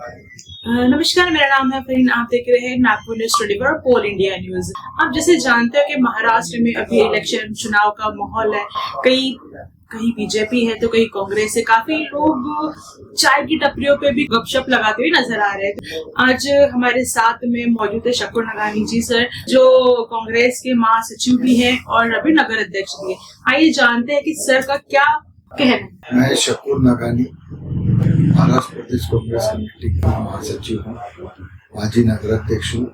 नमस्कार, मेरा नाम है फरीन। आप देख रहे हैं नागपुर न्यूज 24 और पोल इंडिया न्यूज। आप जैसे जानते हो कि महाराष्ट्र में अभी इलेक्शन चुनाव का माहौल है। कहीं कहीं बीजेपी है तो कहीं कांग्रेस है। काफी लोग चाय की टपरियों पे भी गपशप लगाते हुए नजर आ रहे हैं। आज हमारे साथ में मौजूद है शक्कुर नगानी जी सर, जो कांग्रेस के महासचिव भी हैं और अभी नगर अध्यक्ष भी है। आइए जानते हैं कि सर का क्या कहना है। मैं शक्कुर नगानी महाराष्ट्र प्रदेश कांग्रेस कमेटी का महासचिव हूँ, माजी नगर अध्यक्ष हूँ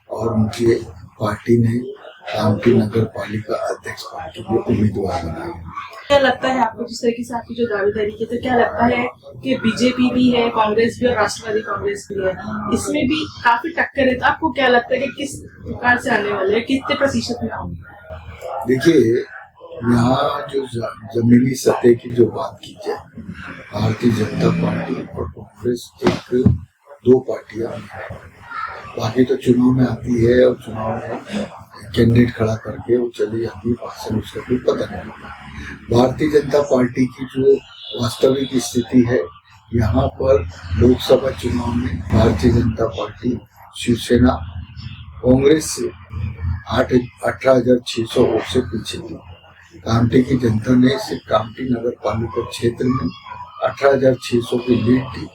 और मुझे पार्टी ने कामठी नगर पालिका अध्यक्ष पद के लिए उम्मीदवार बनाया। क्या लगता है आपको, जिस तरीके से आपकी जो दावेदारी की, तो क्या लगता है कि बीजेपी भी है, कांग्रेस भी और राष्ट्रवादी कांग्रेस भी है, इसमें भी काफी टक्कर है, तो आपको क्या लगता है कि किस प्रकार से आने वाले हैं, कितने प्रतिशत में आएंगे? देखिए, यहाँ जो जमीनी सतह की जो बात की जाए, भारतीय जनता पार्टी और कांग्रेस एक दो पार्टियां हैं। बाकी तो चुनाव में आती है और चुनाव में कैंडिडेट खड़ा करके वो चली जाती है, भाषण उसका कोई पता नहीं होता। भारतीय जनता पार्टी की जो वास्तविक स्थिति है, यहाँ पर लोकसभा चुनाव में भारतीय जनता पार्टी शिवसेना कांग्रेस से 18,600 वोट से पीछे थी। कामठी की जनता ने सिर्फ कामठी नगर पालिका क्षेत्र में 18,600 की लीड थी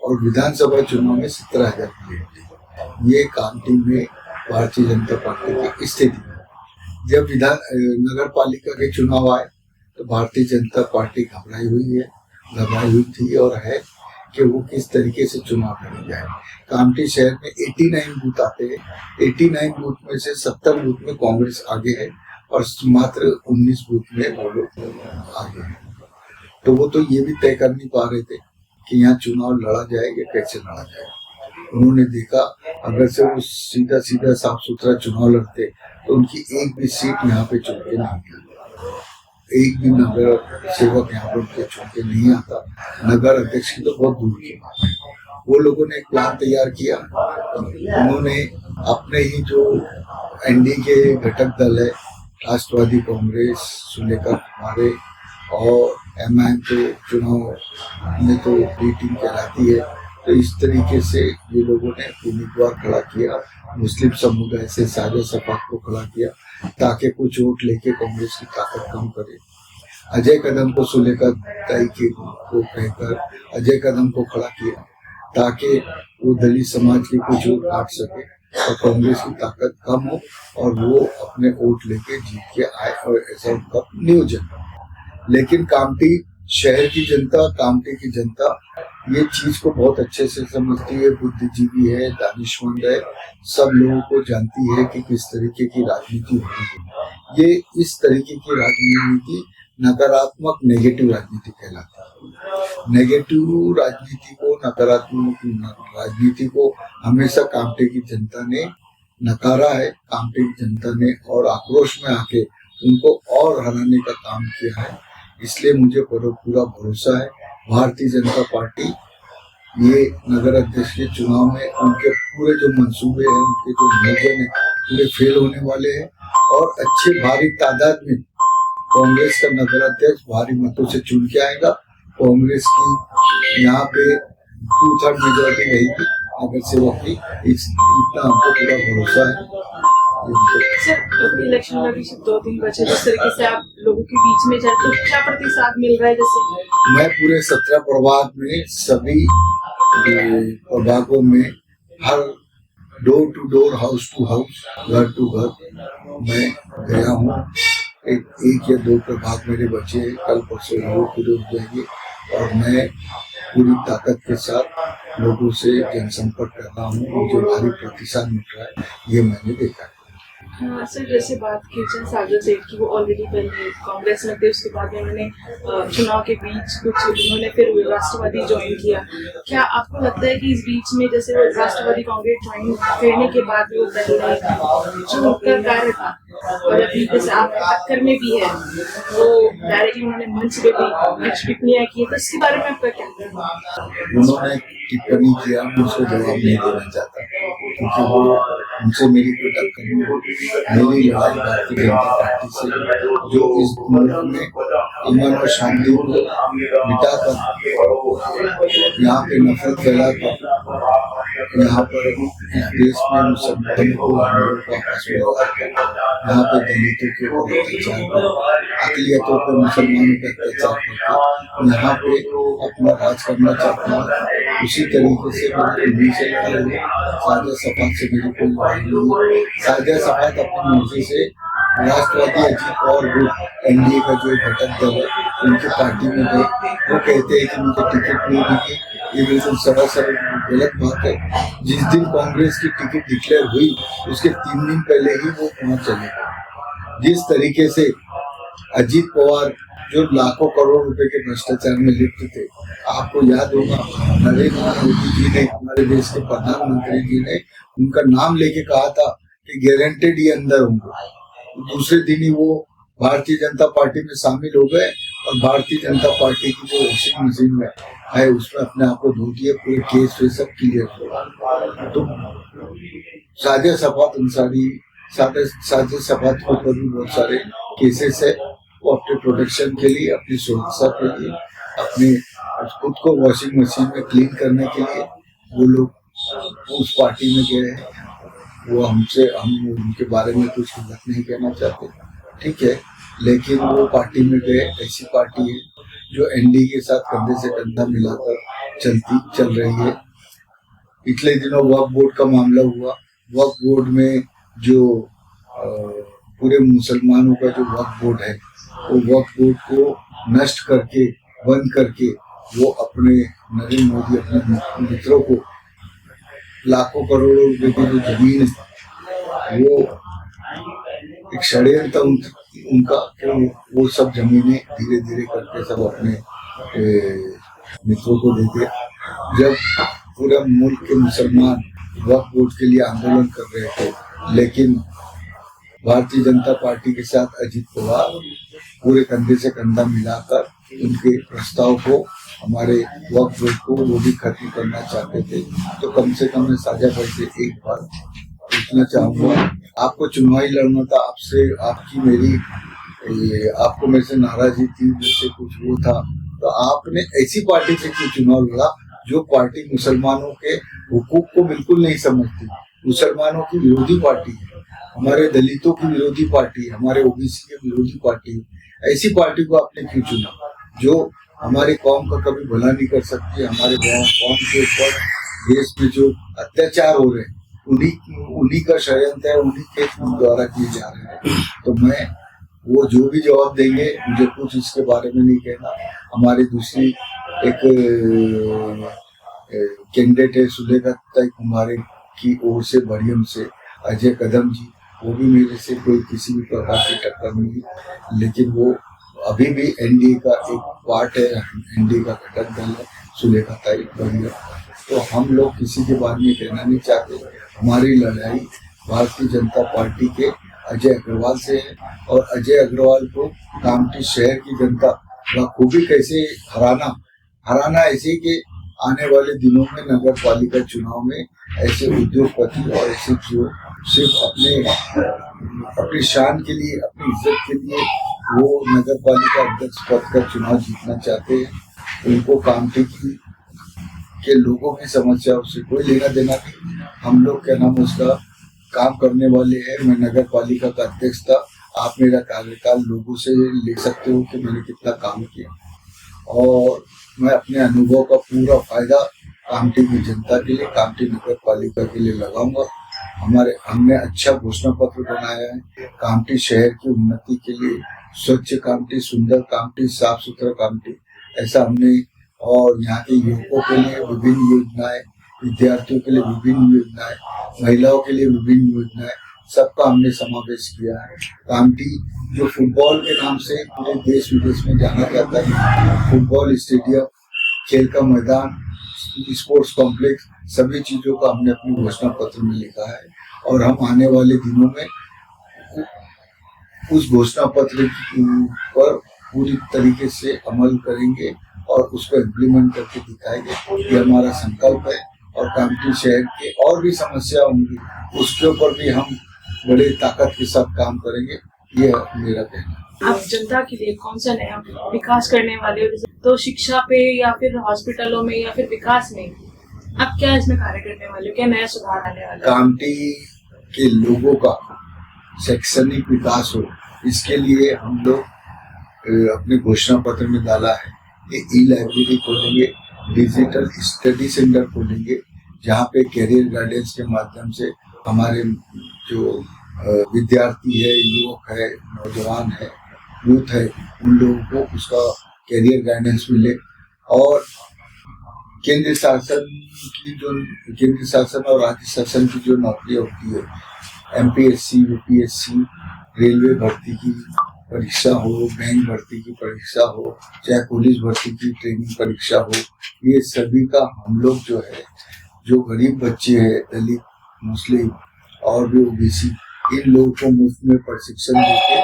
और विधानसभा चुनाव में 17,000 की लीड थी। ये कामठी में भारतीय जनता पार्टी की स्थिति है। जब नगर पालिका के चुनाव आए तो भारतीय जनता पार्टी घबराई हुई थी और है कि वो किस तरीके से चुनाव लड़ जाए। कामठी शहर में 89 बूथ आते हैं, 89 बूथ में से 70 बूथ में कांग्रेस आगे है और मात्र 19 बूथ में वो लोग आगे हैं। तो वो तो ये भी तय कर नहीं पा रहे थे कि यहाँ चुनाव लड़ा जाए या कैसे लड़ा जाए। उन्होंने देखा अगर से वो सीधा साफ सुथरा चुनाव लड़ते तो उनकी एक भी सीट यहाँ पे चुन के नहीं आती, एक भी नगर सेवक यहाँ पर उनके चुन के नहीं आता। नगर अध्यक्ष की तो बहुत दूर की बात है। वो लोगों ने एक प्लान तैयार किया। उन्होंने अपने ही जो एनडीए के घटक दल है, राष्ट्रवादी कांग्रेस से लेकर हमारे और एमआईएम तो चुनाव में तो बी टीम कहलाती है, तो इस तरीके से ये लोगों ने उम्मीदवार खड़ा किया। मुस्लिम समुदाय से साजा सफाक को खड़ा किया ताकि कुछ वोट लेके कांग्रेस की ताकत कम करे। अजय कदम को सुलेखा ताई को कहकर अजय कदम को खड़ा किया ताकि वो दलित समाज के कुछ वोट काट सके और कांग्रेस की ताकत कम हो और वो अपने वोट लेके जीत के आए, और ऐसा उनका नियोजन। लेकिन कामठी शहर की जनता, कामठी की जनता ये चीज को बहुत अच्छे से समझती है, बुद्धिजीवी है, दानिशमंद है, सब लोगों को जानती है कि किस तरीके की राजनीति होती है। ये इस तरीके की राजनीति नकारात्मक नेगेटिव राजनीति कहलाती है। नेगेटिव राजनीति को, नकारात्मक राजनीति को हमेशा कामठी की जनता ने नकारा है। कामठी की जनता ने और आक्रोश में आके उनको और हराने का काम किया है। इसलिए मुझे पूरा भरोसा है भारतीय जनता पार्टी ये नगर अध्यक्ष के चुनाव में उनके पूरे जो मंसूबे हैं, उनके जो नियोजन है, पूरे फेल होने वाले हैं और अच्छे भारी तादाद में कांग्रेस का नगर अध्यक्ष भारी मतों से चुन के आएगा। कांग्रेस की यहाँ पे 2/3 मेजोरिटी रहेगी अगर से वो इतना हमको पूरा भरोसा है। सर, इलेक्शन में भी 2 दिन बचे, जिस तरीके से आप लोगों के बीच में जाए तो क्या प्रतिसाद मिल रहा है? जैसे मैं पूरे 17 प्रभाग में सभी प्रभागों में हर door to door, house to house, घर टू घर मैं गया हूँ। एक या 2 प्रभाग मेरे बचे हैं, कल परसों वो पूरे हो जाएंगे और मैं पूरी ताकत के साथ लोगों से जनसंपर्क कर रहा हूँ। मुझे भारी प्रतिसाद मिल रहा है, ये मैंने देखा है। हाँ सर, जैसे बात की जाए सागर सेठ की, वो ऑलरेडी पहले कांग्रेस में थे, उसके बाद में उन्होंने चुनाव के बीच कुछ उन्होंने फिर राष्ट्रवादी ज्वाइन किया। क्या आपको लगता है कि इस बीच में जैसे वो राष्ट्रवादी कांग्रेस ज्वाइन करने के बाद वो पहले जो उनका कार्य था और अभी जैसे आप टक्कर में भी है, वो डायरेक्टली उन्होंने मंच पे भी कुछ टिप्पणियां की, तो इसके बारे में आपका क्या कहना है? उन्होंने टिप्पणी किया, मैं उसको जवाब नहीं देना चाहता क्योंकि वो उनसे मेरी कोई टक्कर नहीं होगी। मेरी लड़ाई भारतीय जनता पार्टी से, जो इस मुल्क में अमन और शांति को मिटाकर यहाँ पे नफरत फैलाकर यहाँ पर इस देश में मुसलमानों को आपस में यहाँ पे दलितों के ऊपर अत्याचार कर, अकलियतों पर मुसलमानों पर अत्याचार करके यहाँ पे अपना राज करना चाहते हैं। उसी तरीके से मेरी से साजिद सफात से मेरी कोई लड़ाई नहीं। साजिद सफात अपनी मर्जी से राष्ट्रवादी अजीत पवार ग्रुप एनडीए का जो घटक दल है उनकी पार्टी में गए। वो कहते हैं कि मुझे टिकट नहीं दी, ये बिल्कुल सरासर गलत बात है। जिस दिन कांग्रेस की टिकट डिक्लेयर हुई उसके 3 दिन पहले ही वो वहां चले गए। जिस तरीके से अजीत पवार जो लाखों करोड़ रुपए के भ्रष्टाचार में लिप्त थे, आपको याद होगा नरेंद्र मोदी जी ने, हमारे देश के प्रधानमंत्री जी ने उनका नाम लेके कहा था कि गारंटेड ये अंदर होंगे। दूसरे दिन ही वो भारतीय जनता पार्टी में शामिल हो गए और भारतीय जनता पार्टी की जो वॉशिंग मशीन में है उसमें अपने आप को धो दिए। पूरे केस वे सब क्लियर हुआ। तो साजिद सफात अंसारी, साजिद सफात के ऊपर भी बहुत सारे केसेस है। वो अपने प्रोटेक्शन के लिए, अपनी सुरक्षा के लिए, अपने खुद को वॉशिंग मशीन में क्लीन करने के लिए वो लोग उस पार्टी में गए हैं। वो हम उनके बारे में कुछ गलत नहीं कहना चाहते, ठीक है, लेकिन वो पार्टी में गए। ऐसी पार्टी है जो एनडीए के साथ कंधे से कंधा मिलाकर चल रही है। पिछले दिनों वक्फ बोर्ड का मामला हुआ। वक्फ बोर्ड में जो पूरे मुसलमानों का जो वक्फ बोर्ड है, वो वक्फ बोर्ड को नष्ट करके, बंद करके, वो अपने नरेंद्र मोदी अपने मित्रों को लाखों करोड़ों रुपए की जो जमीन है, वो एक षड्यंत्र उनका, वो सब जमीनें धीरे धीरे करके सब अपने मित्रों को देते। जब पूरा मुल्क के मुसलमान वक्फ बोर्ड के लिए आंदोलन कर रहे थे, लेकिन भारतीय जनता पार्टी के साथ अजीत पवार पूरे कंधे से कंधा मिलाकर उनके प्रस्ताव को, हमारे वक्फ बोर्ड को, वो भी खत्म करना चाहते थे। तो कम से कम मैं साझा करके एक बार पूछना चाहूंगा, आपको चुनावी लड़ना था, आपसे आपकी मेरी आपको मेरे से नाराजगी थी, मेरे से कुछ वो था, तो आपने ऐसी पार्टी से क्यों चुनाव लड़ा जो पार्टी मुसलमानों के हुकूक को बिल्कुल नहीं समझती, मुसलमानों की विरोधी पार्टी है, हमारे दलितों की विरोधी पार्टी है, हमारे ओबीसी के विरोधी पार्टी है। ऐसी पार्टी को आपने क्यों चुना जो हमारी कौम का कभी भला नहीं कर सकती? हमारे कौम के ऊपर देश में जो अत्याचार हो रहे हैं उन्हीं का षड्यंत्र है, उन्हीं के द्वारा किए जा रहे हैं। तो मैं वो जो भी जवाब देंगे, मुझे कुछ इसके बारे में नहीं कहना। हमारी दूसरी एक कैंडिडेट है सुलेखा कुमारी की ओर से, मरियम से, अजय कदम जी, वो भी मेरे से कोई किसी भी प्रकार की टक्कर नहीं, लेकिन वो अभी भी एनडीए का एक पार्ट है, एनडीए का घटक दल है, सुलेखा बढ़िया। तो हम लोग किसी के बारे में कहना नहीं चाहते। हमारी लड़ाई भारतीय जनता पार्टी के अजय अग्रवाल से है, और अजय अग्रवाल को कामठी शहर की जनता बखूबी कैसे हराना ऐसे कि आने वाले दिनों में नगर पालिका चुनाव में ऐसे उद्योगपति और ऐसे जो सिर्फ अपनी शान के लिए, अपनी इज्जत के लिए वो नगर पालिका अध्यक्ष पद का चुनाव जीतना चाहते हैं। उनको कामठी के लोगों की समस्याओं से कोई लेना देना नहीं। हम लोग क्या नाम उसका काम करने वाले हैं। मैं नगर पालिका का अध्यक्ष था। आप मेरा कार्यकाल लोगों से ले सकते हो कि मैंने कितना काम किया, और मैं अपने अनुभव का पूरा फायदा कामठी की जनता के लिए, कामठी नगर पालिका के लिए लगाऊंगा। हमने अच्छा घोषणा पत्र बनाया है कामठी शहर की उन्नति के लिए, स्वच्छ कामठी, सुंदर कामठी, साफ सुथरा कामठी, ऐसा हमने। और यहाँ के युवकों के लिए विभिन्न योजनाएं, विद्यार्थियों के लिए विभिन्न योजनाएं, महिलाओं के लिए विभिन्न योजनाएं, सबका हमने समावेश किया है। कामठी जो फुटबॉल के नाम से पूरे देश विदेश में जाना जाता है, फुटबॉल स्टेडियम, खेल का मैदान, स्पोर्ट्स कॉम्प्लेक्स, सभी चीजों का हमने अपने घोषणा पत्र में लिखा है। और हम आने वाले दिनों में उस घोषणा पत्र पर पूरी तरीके से अमल करेंगे और उसको इम्प्लीमेंट करके दिखाएंगे। ये हमारा संकल्प है। और कामठी शहर के और भी समस्या होंगी, उसके ऊपर भी हम बड़े ताकत के साथ काम करेंगे, ये मेरा कहना है। आप जनता के लिए कौन सा नया विकास करने वाले हो? तो शिक्षा पे या फिर हॉस्पिटलों में या फिर विकास में आप क्या इसमें कार्य करने वाले हो? क्या नया सुधार आने वाला है? कामठी के लोगों का शैक्षणिक विकास हो, इसके लिए हम लोग अपने घोषणा पत्र में डाला है कि ई लाइब्रेरी खोलेंगे, डिजिटल स्टडी सेंटर खोलेंगे, जहाँ पे कैरियर गाइडेंस के माध्यम से हमारे जो विद्यार्थी है, युवक है, नौजवान है, यूथ है, उन लोगों को उसका कैरियर गाइडेंस मिले। और केंद्र शासन और राज्य शासन की जो नौकरियां होती है, MPSC, UPSC, रेलवे भर्ती की परीक्षा हो, बैंक भर्ती की परीक्षा हो, चाहे पुलिस भर्ती की ट्रेनिंग परीक्षा हो, ये सभी का हम लोग जो है, जो गरीब बच्चे हैं, दलित, मुस्लिम और भी OBC, इन लोगों को मुफ्त में प्रशिक्षण देके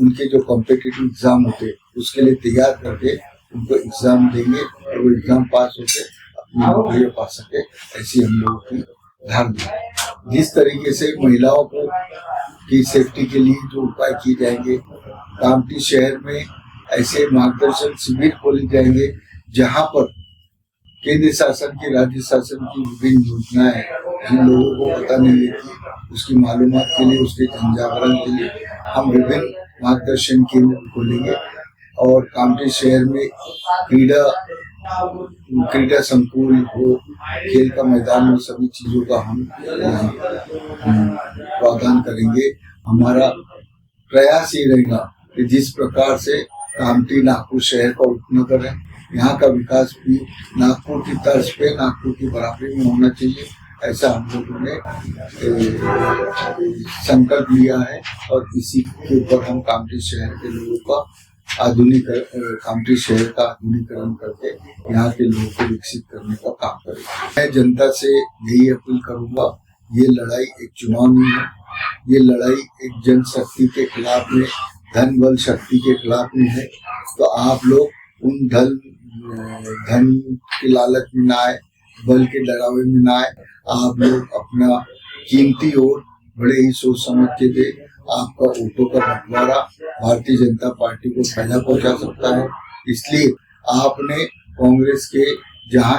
उनके जो कॉम्पिटिटिव एग्जाम होते हैं उसके लिए तैयार करके उनको एग्जाम देंगे और वो एग्जाम पास होकर अपनी नौकरी पा सके, ऐसी हम लोगों की धारणा है। जिस तरीके से महिलाओं को की सेफ्टी के लिए जो उपाय किए जाएंगे, कामठी शहर में ऐसे मार्गदर्शन शिविर खोले जाएंगे जहां पर केंद्र शासन की, राज्य शासन की विभिन्न योजनाएं जिन लोगों को पता नहीं रहती, उसकी मालूमात के लिए, उसके जनजागरण के लिए हम विभिन्न मार्गदर्शन केंद्र खोलेंगे। और कामठी शहर में क्रीड़ा संकुल हो, खेल का मैदान हो, सभी चीजों का हम प्रावधान करेंगे। हमारा प्रयास ये रहेगा कि जिस प्रकार से कामठी नागपुर शहर का उपनगर है, यहाँ का विकास भी नागपुर की तर्ज पे, नागपुर की बराबरी में होना चाहिए, ऐसा हम लोगों ने संकल्प लिया है। और इसी के ऊपर हम कामठी शहर के लोगों का कामठी शहर का आधुनिकीकरण करके यहाँ के लोगों को विकसित करने का काम करेंगे। मैं जनता से यही अपील करूंगा, ये लड़ाई एक चुनाव नहीं है, ये लड़ाई एक जनशक्ति के खिलाफ में, धन बल शक्ति के खिलाफ में है। तो आप लोग उन धन के लालच में ना आए, बल के डरावे में ना आए, आप लोग अपना कीमती वोट बड़े ही सोच समझ के दे। आपका वोटों का बंटवारा भारतीय जनता पार्टी को फायदा पहुंचा सकता है, इसलिए आपने कांग्रेस के जहां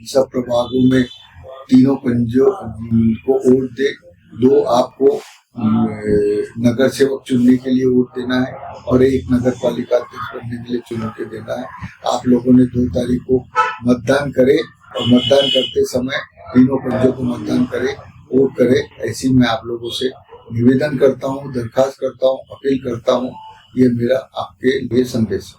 सब प्रभागों में तीनों पंजों को वोट दे, 2 आपको नगर सेवक चुनने के लिए वोट देना है और 1 नगर पालिका अध्यक्ष बनने के लिए चुन के देना है। आप लोगों ने 2 तारीख को मतदान करे और मतदान करते समय तीनों पंजों को मतदान करे, वोट करे, ऐसी मैं आप लोगों से निवेदन करता हूँ, दरखास्त करता हूँ, अपील करता हूँ। ये मेरा आपके लिए संदेश है।